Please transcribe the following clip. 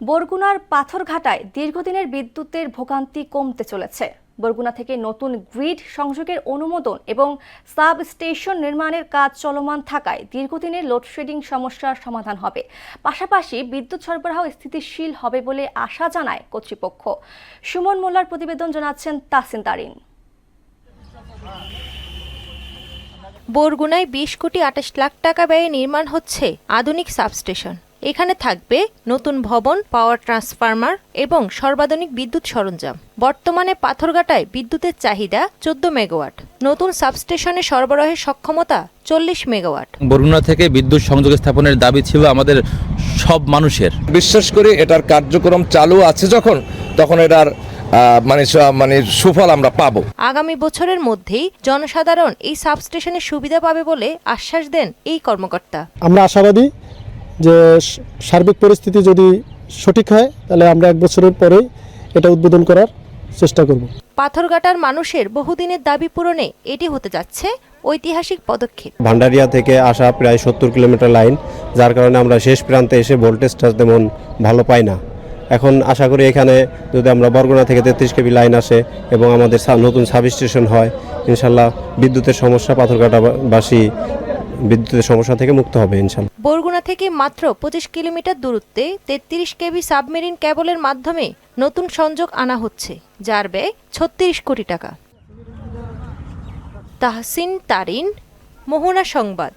বরগুনার পাথরঘাটায় দীর্ঘদিনের বিদ্যুতের ভোগান্তি কমতে চলেছে। বরগুনা থেকে নতুন গ্রিড সংযোগের অনুমোদন এবং সাব স্টেশন নির্মাণের কাজ চলমান থাকায় দীর্ঘদিনের লোডশেডিং সমস্যার সমাধান হবে। পাশাপাশি বিদ্যুৎ সরবরাহ স্থিতিশীল হবে বলে আশা জানায় কর্তৃপক্ষ। সুমন মোল্লার প্রতিবেদন জানাচ্ছেন তাসিন তারিন। বরগুনায় 20 কোটি 28 লাখ টাকা ব্যয়ে নির্মাণ হচ্ছে আধুনিক সাবস্টেশন। এখানে থাকবে নতুন ভবন, পাওয়ার ট্রান্সফরমার এবং সর্বাধুনিক বিদ্যুৎ সরঞ্জাম। বর্তমানে পাথরঘাটায় বিদ্যুতের চাহিদা 14 মেগাওয়াট। নতুন সাবস্টেশনে সরবরাহের সক্ষমতা 40 মেগাওয়াট। বরগুনা থেকে বিদ্যুৎ সংযোগ স্থাপনের দাবি ছিল আমাদের সব মানুষের। বিশ্বাস করি এটার কার্যক্রম চালু আছে তখন এটার মানে সুফল আমরা পাবো। আগামী বছরের মধ্যেই জনসাধারণ এই সাবস্টেশনের সুবিধা পাবে বলে আশ্বাস দেন এই কর্মকর্তা। আমরা আশাবাদী যে সার্বিক পরিস্থিতি যদি সঠিক হয় তাহলে আমরা 1 বছরের পরেই এটা উদ্বোধন করার চেষ্টা করব। পাথরঘাটার মানুষের বহুদিনের দাবি পূরণে এটি হতে যাচ্ছে ঐতিহাসিক পদক্ষেপ। ভান্ডারিয়া থেকে আসা প্রায় 70 কিলোমিটার লাইন, যার কারণে আমরা শেষ প্রান্তে এসে ভোল্টেজটা তেমন ভালো পাই না। এখন আশা করি এখানে যদি আমরা বরগুনা থেকে 33 কেবি লাইন আসে এবং আমাদের নতুন সাবস্টেশন হয়, ইনশাল্লাহ বিদ্যুতের সমস্যা পাথরঘাটাবাসী বিদ্যুতের সমস্যা থেকে মুক্ত হবে ইনশাল্লাহ। বরগুনা থেকে মাত্র 25 কিলোমিটার দূরত্বে 33 কেবি সাবমেরিন কেবলের মাধ্যমে নতুন সংযোগ আনা হচ্ছে, যার ব্যয় 36 কোটি টাকা। তাহসিন তারিন, মোহনা সংবাদ।